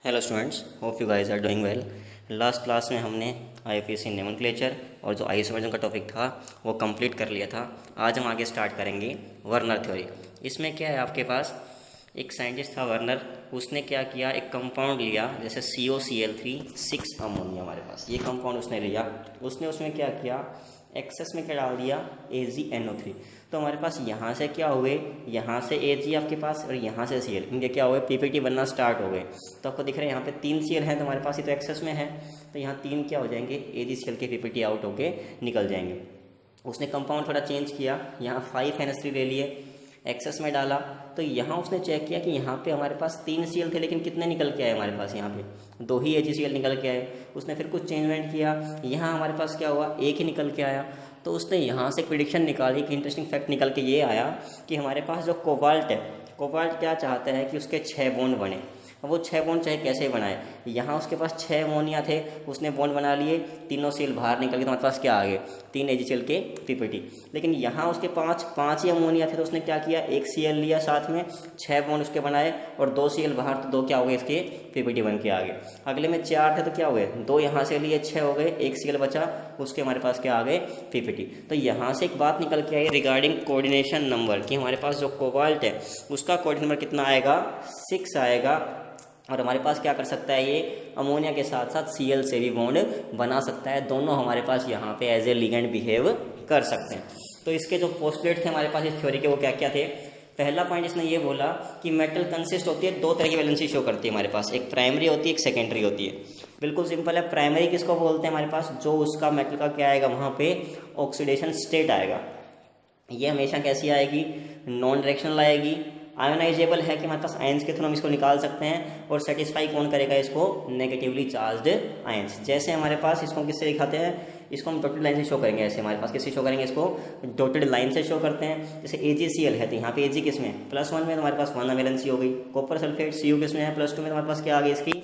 Hello students, hope you guys are doing well. Last class में हमने IPC nomenclature और जो आइसोमरिज्म का टॉपिक था वो कंप्लीट कर लिया था। आज हम आगे स्टार्ट करेंगे वर्नर थ्योरी। इसमें क्या है, आपके पास एक साइंटिस्ट था वर्नर। उसने क्या किया, एक कंपाउंड लिया जैसे COCl3 6 अमोनिया। हमारे पास ये कंपाउंड उसने लिया, उसने उसमें क्या किया, एक्सेस में क्या डाल दिया, AgNO3। तो हमारे पास यहाँ से क्या हुए, यहाँ से Ag आपके पास और यहाँ से Cl, इनके क्या हुए, पीपीटी बनना स्टार्ट हो गए। तो आपको दिख रहा है यहाँ पे 3 Cl हैं, तो हमारे पास ये तो एक्सेस में है, तो यहाँ 3 क्या हो जाएंगे, AgCl के पीपीटी आउट होके निकल जाएंगे। उसने कंपाउंड थोड़ा चेंज किया, यहाँ 5NH3 ले लिए, एक्सेस में डाला। तो यहाँ उसने चेक किया कि यहाँ पे हमारे पास 3 Cl थे, लेकिन कितने निकल के आए, हमारे पास यहाँ पे 2 ही AgCl निकल के आए। उसने फिर कुछ चेंजमेंट किया, यहाँ हमारे पास क्या हुआ, 1 ही निकल के आया। तो उसने यहाँ से प्रिडिक्शन निकाली कि इंटरेस्टिंग फैक्ट निकल के ये आया कि हमारे पास जो कोबाल्ट है, कोबाल्ट क्या चाहता है कि उसके 6 बॉन्ड बने। अब वो 6 बॉन्ड चाहे कैसे बनाए, यहाँ उसके पास 6 अमोनिया थे, उसने बॉन्ड बना लिए, तीनों Cl बाहर निकल के, तो हमारे पास क्या आ गए, 3 AgCl के पीपीटी। लेकिन यहाँ उसके 5 ही अमोनिया थे, तो उसने क्या किया, 1 Cl लिया साथ में, 6 बॉन्ड उसके बनाए और 2 Cl बाहर, तो 2 क्या हो गए इसके पीपीटी बन के आ गए। अगले में 4 थे, तो क्या हो गए, 2 यहाँ से लिए, 6 हो गए, 1 Cl बचा, उसके हमारे पास क्या आ गए, पीपीटी। तो यहाँ से एक बात निकल के आई रिगार्डिंग कोऑर्डिनेशन नंबर, कि हमारे पास जो कोबाल्ट है उसका कोऑर्डिनेशन नंबर कितना आएगा, 6 आएगा। और हमारे पास क्या कर सकता है, ये अमोनिया के साथ साथ Cl से भी बॉन्ड बना सकता है। दोनों हमारे पास यहाँ पे एज ए लिगेंड बिहेव कर सकते हैं। तो इसके जो पोस्टुलेट थे हमारे पास इस थ्योरी के, वो क्या क्या थे। पहला पॉइंट इसने ये बोला कि मेटल कंसिस्ट होती है, 2 तरह की वैलेंसी शो करती है हमारे पास, एक प्राइमरी होती है, एक सेकेंडरी होती है। बिल्कुल सिंपल है। प्राइमरी किसको बोलते हैं, हमारे पास जो उसका मेटल का क्या आएगा, वहाँ पे ऑक्सीडेशन स्टेट आएगा। ये हमेशा कैसी आएगी, नॉन डायरेक्शनल आएगी। आयोनाइजेबल है कि हमारे पास आयंस के थ्रू हम इसको निकाल सकते हैं, और सेटिस्फाई कौन करेगा इसको, नेगेटिवली चार्ज्ड आयंस। जैसे हमारे पास इसको हम किससे दिखाते हैं, इसको हम डॉटेड लाइन से शो करेंगे। ऐसे हमारे पास किससे शो करेंगे, इसको डॉटेड लाइन से शो करते हैं। जैसे AgCl है, तो यहाँ पे Ag किस में, +1 में, तो हमारे पास 1 वैलेंसी हो गई। कॉपर सल्फेट Cu किस में है, +2 में, तो हमारे पास क्या आ गई, इसकी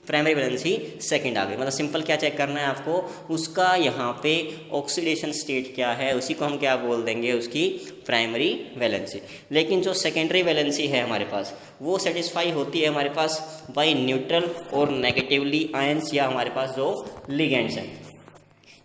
प्राइमरी वैलेंसी सेकंड आ गई। मतलब सिंपल क्या चेक करना है आपको, उसका यहाँ पे ऑक्सीडेशन स्टेट क्या है, उसी को हम क्या बोल देंगे, उसकी प्राइमरी वैलेंसी। लेकिन जो सेकेंडरी वैलेंसी है हमारे पास, वो सेटिस्फाई होती है हमारे पास बाय न्यूट्रल और नेगेटिवली आयंस, या हमारे पास जो लिगेंड्स हैं।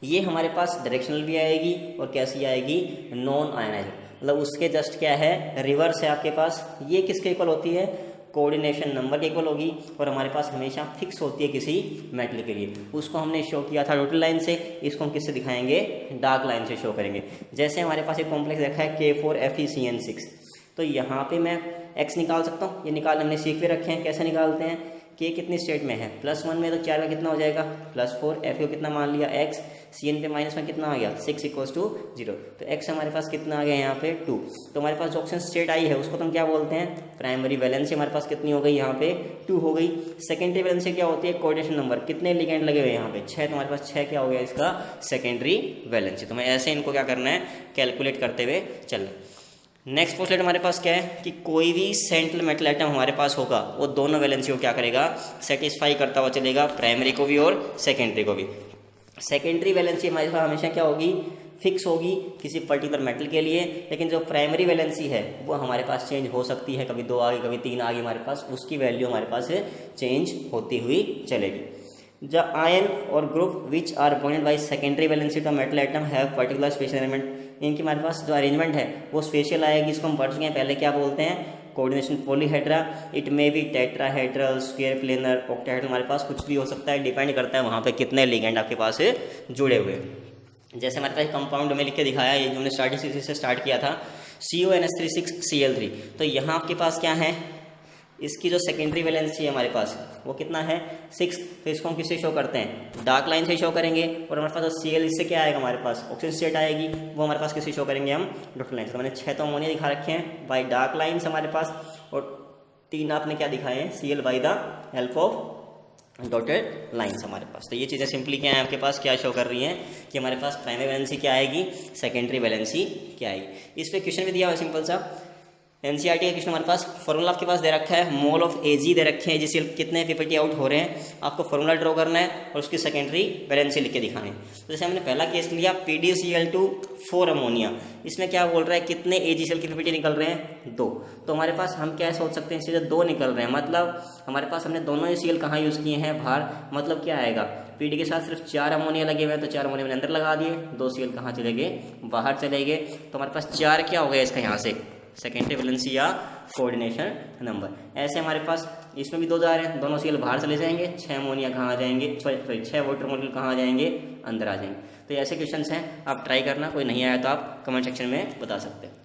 ये हमारे पास डायरेक्शनल भी आएगी और कैसी आएगी, नॉन आयनाइज्ड। मतलब उसके जस्ट क्या है, रिवर्स है आपके पास। ये किसके इक्वल होती है, कोऑर्डिनेशन नंबर के इक्वल होगी, और हमारे पास हमेशा फिक्स होती है किसी मेटल के लिए। उसको हमने शो किया था डॉटेड लाइन से, इसको हम किससे दिखाएंगे, डार्क लाइन से शो करेंगे। जैसे हमारे पास एक कॉम्प्लेक्स रखा है K4FeCN6, तो यहाँ पे मैं X निकाल सकता हूँ, ये निकाल हमने सीख पे रखे हैं। कैसे निकालते हैं, K कितनी स्टेट में है, +1 में, तो 4 का कितना हो जाएगा, +4, F को कितना मान लिया, X, Cn पे -1 कितना आ गया, 6 = 0। तो X हमारे पास कितना आ गया यहाँ पे 2। तो हमारे पास जो ऑक्सीजन स्टेट आई है उसको तो हम क्या बोलते हैं, प्राइमरी वैलेंसी हमारे पास कितनी हो गई, यहाँ पे 2 हो गई। सेकेंडरी वैलेंसी क्या होती है, कोऑर्डिनेशन नंबर, कितने लिगेंड लगे हुए यहाँ पे 6, तो हमारे पास 6 क्या हो गया इसका सेकेंडरी वैलेंसी। तो हमें ऐसे इनको क्या करना है, कैलकुलेट करते हुए चलना। नेक्स्ट पोस्टुलेट हमारे पास क्या है कि कोई भी सेंट्रल मेटल एटम हमारे पास होगा, वो दोनों वैलेंसी को क्या करेगा, सेटिस्फाई करता हुआ चलेगा, प्राइमरी को भी और सेकेंडरी को भी। सेकेंडरी वैलेंसी हमारे पास हमेशा क्या होगी, फिक्स होगी किसी पर्टिकुलर मेटल के लिए। लेकिन जो प्राइमरी वैलेंसी है वो हमारे पास चेंज हो सकती है, कभी 2 आ गई, कभी 3 आ गई, हमारे पास उसकी वैल्यू हमारे पास चेंज होती हुई चलेगी। द आयन और group which are bonded by secondary valency to metal atom have particular special arrangement. इनकी हमारे पास जो अरेंजमेंट है वो स्पेशल आएगी। इसको हम पढ़ चुके हैं पहले, क्या बोलते हैं, coordination polyhedra. It may be tetrahedral, square planar, octahedral, हमारे पास कुछ भी हो सकता है, डिपेंड करता है वहाँ पे कितने लिगेंड आपके पास जुड़े हुए हैं। जैसे हमारे पास कंपाउंड में लिख के दिखाया, ये जो हमने स्टार्टिंग से स्टार्ट किया था, CONH3 6Cl3। तो यहाँ आपके पास क्या है, इसकी जो सेकेंडरी वैलेंसी है हमारे पास वो कितना है, 6। तो इसको हम किससे शो करते हैं, डार्क लाइन से शो करेंगे। और हमारे पास जो Cl, इससे क्या आएगा, हमारे पास ऑक्सीजन स्टेट आएगी, वो हमारे पास किससे शो करेंगे, हम डॉटेड लाइन से। तो मैंने 6 तो अमोनिया दिखा रखे हैं बाय डार्क लाइन्स हमारे पास, और 3 आपने क्या दिखाए हैं, Cl by the help of dotted lines हमारे पास। तो ये चीज़ें सिंपली क्या है आपके पास, क्या शो कर रही हैं कि हमारे पास प्राइमरी वैलेंसी क्या आएगी, सेकेंडरी वैलेंसी क्या आएगी। इस पर क्वेश्चन भी दिया हुआ सिंपल सा, एनसीईआरटी का क्वेश्चन हमारे पास फॉर्मूला आपके पास दे रखा है, मोल ऑफ एजी दे रखे हैं, जिससे कितने पीपीटी आउट हो रहे हैं, आपको फॉर्मूला ड्रॉ करना है और उसकी सेकेंडरी वैलेंसी लिख के दिखानी है। तो जैसे हमने पहला केस लिया PdCl2 4 अमोनिया, इसमें क्या बोल रहा है कितने AgCl की पीपीटी निकल रहे हैं 2। तो हमारे पास हम क्या सोच सकते हैं, सीधे 2 निकल रहे हैं, मतलब हमारे पास हमने दोनों AgCl कहाँ यूज़ किए हैं, बाहर, मतलब क्या आएगा PD के साथ सिर्फ 4 अमोनिया लगे हुए हैं, तो 4 अमोनिया मैंने अंदर लगा दिए, 2 Cl कहाँ चले गए, बाहर चले गए। तो हमारे पास 4 क्या हो गया इसका यहाँ से सेकेंडरी वैलेंसी या कोऑर्डिनेशन नंबर। ऐसे हमारे पास इसमें भी 2 जा रहे हैं, दोनों सीएल बाहर चले जाएंगे, 6 अमोनिया कहाँ आ जाएंगे, 6 वाटर मॉलिक्यूल कहाँ आ जाएंगे, अंदर आ जाएंगे। तो ऐसे क्वेश्चंस हैं, आप ट्राई करना, कोई नहीं आया तो आप कमेंट सेक्शन में बता सकते हैं।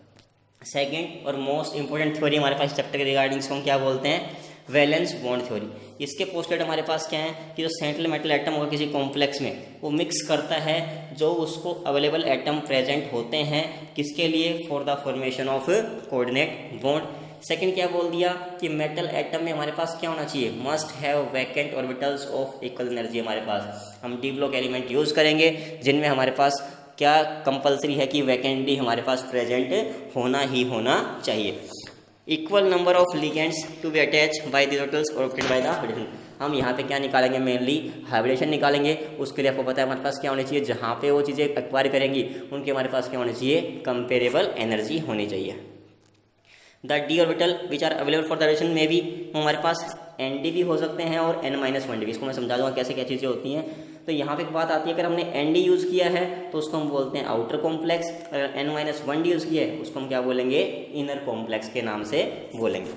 सेकेंड और मोस्ट इंपॉर्टेंट थ्योरी हमारे पास चैप्टर के रिगार्डिंग इसको हम क्या बोलते हैं, वैलेंस बॉन्ड थ्योरी। इसके पोस्टलेट हमारे पास क्या है कि जो सेंट्रल मेटल एटम होगा किसी कॉम्प्लेक्स में, वो मिक्स करता है जो उसको अवेलेबल एटम प्रेजेंट होते हैं, किसके लिए, for the formation of coordinate bond. Second क्या बोल दिया कि मेटल एटम में हमारे पास क्या होना चाहिए, must have vacant orbitals of equal energy. हमारे पास हम डी ब्लॉक एलिमेंट यूज करेंगे जिनमें हमारे पास क्या कंपलसरी है कि वैकेंट डी हमारे पास प्रेजेंट होना ही होना चाहिए। Equal number of ligands to be attach by the orbitals orbited by the hybridisation. हम यहाँ पे क्या निकालेंगे, मेनली हाइब्रिडेशन निकालेंगे। उसके लिए आपको पता है हमारे पास क्या होनी चाहिए, जहाँ पे वो चीज़ें एक्वायर करेंगी उनके हमारे पास क्या होनी चाहिए, कंपेरेबल एनर्जी होनी चाहिए। The d orbital which are available for the hybridisation में भी हमारे पास ND भी हो सकते हैं और N-1D भी। इसको मैं समझा दूंगा कैसे क्या चीज़ें होती हैं। तो यहाँ पे एक बात आती है, अगर हमने ND यूज़ किया है तो उसको हम बोलते हैं आउटर कॉम्प्लेक्स, अगर N-1D यूज़ किया है उसको हम क्या बोलेंगे, इनर कॉम्प्लेक्स के नाम से बोलेंगे।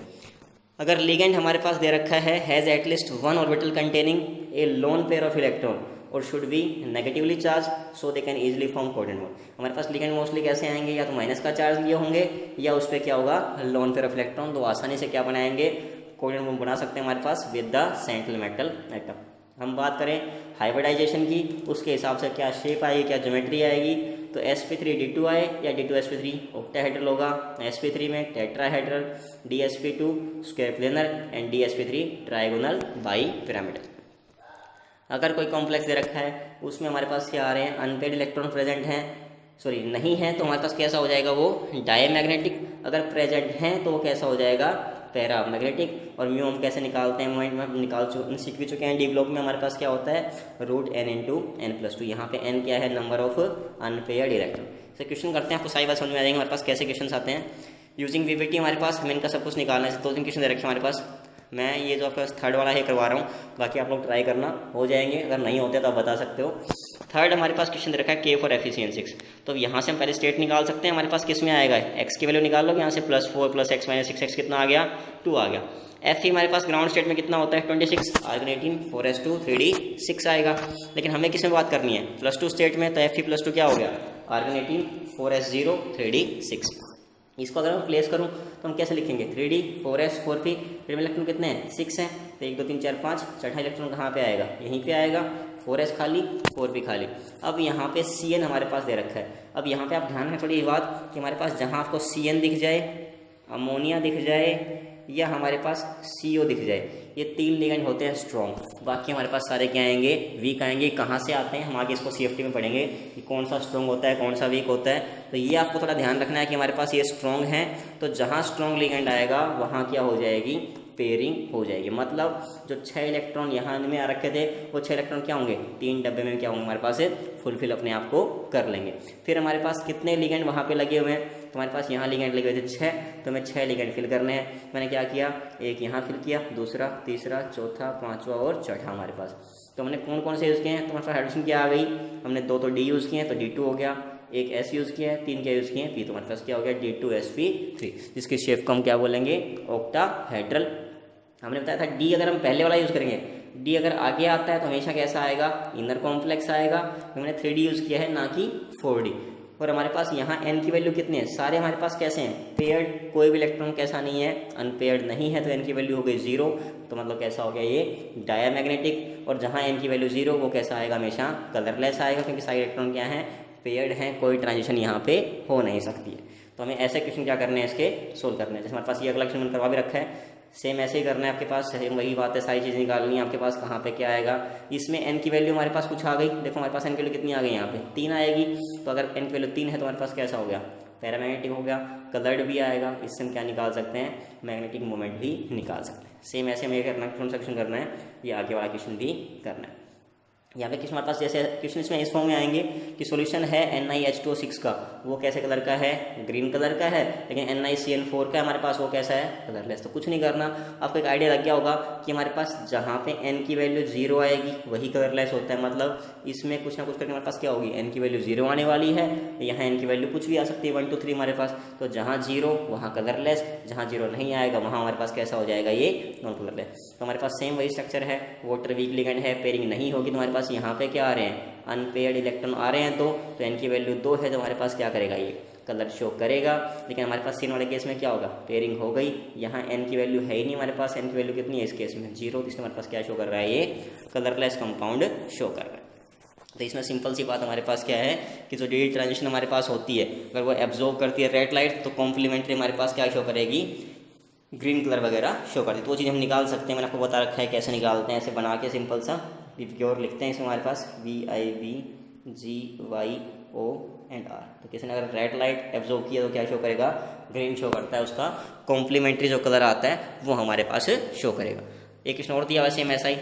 अगर लिगेंड हमारे पास दे रखा है has at least 1 orbital containing a lone pair of electron और should be negatively charge so they can easily form coordinate bond. हमारे पास लिगेंड मोस्टली कैसे आएंगे, या तो माइनस का चार्ज लिए होंगे या उस पर क्या होगा, लोन पेयर ऑफ इलेक्ट्रॉन, तो आसानी से क्या बनाएंगे, कोऑर्डिनेट बॉन्ड बना सकते हैं हमारे पास with the central metal atom. हम बात करें हाइब्रिडाइजेशन की, उसके हिसाब से क्या शेप आएगी, क्या ज्योमेट्री आएगी, तो sp3d2 आए या d2sp3 ऑक्टाहेड्रल होगा, sp3 में tetrahedral, dsp2 square planar and dsp3 trigonal bi pyramidal. अगर कोई कॉम्प्लेक्स दे रखा है उसमें हमारे पास क्या आ रहे हैं, अनपेड इलेक्ट्रॉन प्रेजेंट हैं, सॉरी नहीं है, तो हमारे पास कैसा हो जाएगा वो डायमैग्नेटिक। अगर प्रेजेंट हैं तो वो कैसा हो जाएगा, पैरामैग्नेटिक। और म्यू हम कैसे निकालते हैं, में सीख भी चुके हैं। डी ब्लॉक में हमारे पास क्या होता है, √n × n+2। यहाँ पे n क्या है, नंबर ऑफ अनपेयर्ड इलेक्ट्रॉन। से क्वेश्चन करते हैं, आपको सारी बात समझ में आ जाएंगे हमारे पास कैसे क्वेश्चन आते हैं। यूजिंग वीवीटी हमारे पास हमें इनका सब कुछ निकालना है। 2-3 क्वेश्चन दे रखे हमारे पास, मैं ये जो आपका थर्ड वाला है करवा रहा हूँ, बाकी आप लोग ट्राई करना, हो जाएंगे, अगर नहीं होते तो आप बता सकते हो। थर्ड हमारे पास क्वेश्चन दे रखा है K फॉर Fe(n)6। तो यहाँ से हम पहले स्टेट निकाल सकते हैं, हमारे पास किस में आएगा, x की वैल्यू निकाल लो, यहाँ से +4 + x - 6x कितना आ गया, 2 आ गया। Fe हमारे पास ग्राउंड स्टेट में कितना होता है, 26, आर्गन 18, 4s2 3d 6 आएगा। लेकिन हमें किस में बात करनी है, +2 स्टेट में, तो Fe +2 क्या हो गया, आर्गन 18, 4s0 3d 6। इसको अगर मैं प्लेस करूं तो हम कैसे लिखेंगे, 3d 4s 4p, फिर में इलेक्ट्रॉन कितने हैं, 6 हैं, तो 1 2 3 4 5, चौथा इलेक्ट्रॉन कहाँ पे आएगा, यहीं पे आएगा, 4s खाली 4p खाली। अब यहाँ पे Cn हमारे पास दे रखा है। अब यहाँ पे आप ध्यान रखें थोड़ी बात कि हमारे पास जहाँ आपको Cn दिख जाए, अमोनिया दिख जाए या हमारे पास CO दिख जाए, ये 3 लिगेंड होते हैं स्ट्रॉन्ग। बाकी हमारे पास सारे क्या आएंगे, वीक आएंगे। कहाँ से आते हैं, हम आगे इसको CFT में पढ़ेंगे कि कौन सा स्ट्रॉन्ग होता है, कौन सा वीक होता है। तो ये आपको थोड़ा ध्यान रखना है कि हमारे पास ये स्ट्रॉन्ग है, तो जहाँ स्ट्रॉन्ग लिगेंड आएगा वहाँ क्या हो जाएगी, पेयरिंग हो जाएगी। मतलब जो 6 इलेक्ट्रॉन यहाँ में आ रखे थे, वो 6 इलेक्ट्रॉन क्या होंगे, 3 डब्बे में क्या होंगे हमारे पास, फुलफिल अपने आप को कर लेंगे। फिर हमारे पास कितने लिगेंड वहाँ पे लगे हुए हैं, तो हमारे पास यहाँ लिगेंड लगे हुए थे 6, तो हमें 6 लिगेंड फिल करने हैं। मैंने क्या किया, एक यहाँ फिल किया, दूसरा, तीसरा, चौथा, पाँचवा और छठा हमारे पास। तो हमने कौन कौन से यूज़ किए हैं, तो हमारे पास हाइड्रोजन क्या आ गई, हमने 2 तो D यूज़ किए हैं तो D2 हो गया, एक S यूज़ किया है, 3 क्या यूज़ किए हैं P, तो हमारे पास क्या हो गया D2sp3, जिसकी शेप को हम क्या बोलेंगे, ऑक्टाहेड्रल। हमने बताया था D अगर हम पहले वाला यूज़ करेंगे, D अगर आगे आता है तो हमेशा कैसा आएगा, इनर कॉम्प्लेक्स आएगा। हमने 3D यूज़ किया है ना कि 4D। और हमारे पास यहाँ n की वैल्यू कितनी है, सारे हमारे पास कैसे हैं, पेयर्ड, कोई भी इलेक्ट्रॉन कैसा नहीं है, अनपेयर्ड नहीं है, तो n की वैल्यू हो गई 0, तो मतलब कैसा हो गया ये डायमैग्नेटिक। और जहाँ n की वैल्यू 0 वो कैसा आएगा, हमेशा कलरलेस आएगा, क्योंकि सारे इलेक्ट्रॉन क्या हैं, पेयर्ड हैं, कोई ट्रांजिशन यहाँ पे हो नहीं सकती है। तो हमें ऐसे क्वेश्चन क्या करने हैं, इसके सोल्व करने हैं। जैसे हमारे पास ये अगला क्वेश्चन करवा भी रखा है, सेम ऐसे ही करना है आपके पास, सेम वही बात है, सारी चीज़ निकालनी है आपके पास, कहाँ पे क्या आएगा। इसमें n की वैल्यू हमारे पास कुछ आ गई, देखो हमारे पास n की वैल्यू कितनी आ गई, यहाँ पे 3 आएगी। तो अगर n की वैल्यू 3 है तो हमारे पास कैसा हो गया, पैरामैग्नेटिक हो गया, कलर्ड भी आएगा, इससे हम क्या निकाल सकते हैं, मैग्नेटिक मोमेंट भी निकाल सकते हैं। सेम ऐसे हमें करना, कौन सा क्वेश्चन करना है, ये आगे वाला क्वेश्चन भी करना है। यहाँ पे क्वेश्चन हमारे पास जैसे क्वेश्चन इसमें इस फॉर्म में आएंगे कि सॉल्यूशन है NiH2O6 का, वो कैसे कलर का है, ग्रीन कलर का है, लेकिन NiCN4 का हमारे पास वो कैसा है, कलरलेस। तो कुछ नहीं करना, आपको एक आइडिया लग गया होगा कि हमारे पास जहाँ पे n की वैल्यू 0 आएगी वही कलरलेस होता है, मतलब इसमें कुछ ना कुछ करके हमारे पास क्या होगी, n की वैल्यू 0 आने वाली है, यहाँ n की वैल्यू कुछ भी आ सकती है 1 2 3 हमारे पास। तो जहाँ 0 वहाँ कलरलेस, जहाँ 0 नहीं आएगा वहाँ हमारे पास कैसा हो जाएगा, ये नॉन कलरलेस। तो हमारे पास सेम वही स्ट्रक्चर है, वाटर वीक लिगेंड है, पेयरिंग नहीं होगी तो हमारे पास यहाँ पे क्या आ रहे हैं, अनपेयर्ड इलेक्ट्रॉन आ रहे हैं तो n की वैल्यू 2 है तो हमारे पास क्या करेगा, ये कलर शो करेगा। लेकिन हमारे पास सीन वाले केस में क्या होगा, पेयरिंग हो गई, यहाँ n की वैल्यू है ही नहीं हमारे पास, n की वैल्यू कितनी है इस केस में 0, तो इसमें हमारे पास क्या शो कर रहा है, ये कलरलेस कंपाउंड शो कर रहा है। तो इसमें सिंपल सी बात हमारे पास क्या है कि जो डी ट्रांजिशन हमारे पास होती है, अगर वो एब्जॉर्ब करती है रेड लाइट तो कॉम्प्लीमेंट्री हमारे पास क्या शो करेगी, ग्रीन कलर वगैरह शो करती है। तो वो चीज़ हम निकाल सकते हैं, मैंने आपको बता रखा है कैसे निकालते हैं, ऐसे बना के सिंपल सा प्योर लिखते हैं। इसमें हमारे पास VIBGYOR, तो किसी ने अगर रेड लाइट एब्जॉर्ब किया तो क्या शो करेगा, ग्रीन शो करता है, उसका कॉम्प्लीमेंट्री जो कलर आता है वो हमारे पास शो करेगा। एक क्वेश्चन और दिया वैसे ऐसा ही,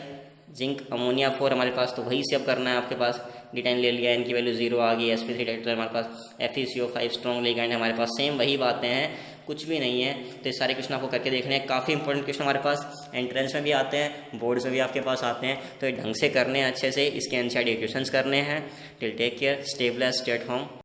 जिंक अमोनिया 4 हमारे पास, तो वही से अब करना है आपके पास, D10 ले लिया, n की वैल्यू 0 आ गई, sp3 डायरेक्टर हमारे पास, FeCO5 स्ट्रॉन्ग लिगेंड है हमारे पास, सेम वही बातें हैं, कुछ भी नहीं है। तो ये सारे क्वेश्चन आपको करके देखने हैं, काफ़ी इंपॉर्टेंट क्वेश्चन हमारे पास एंट्रेंस में भी आते हैं, बोर्ड्स में भी आपके पास आते हैं, तो ये ढंग से करने हैं अच्छे से, इसके एनसीईआरटी क्वेश्चंस करने हैं। Till take care, stay blessed, stay at home.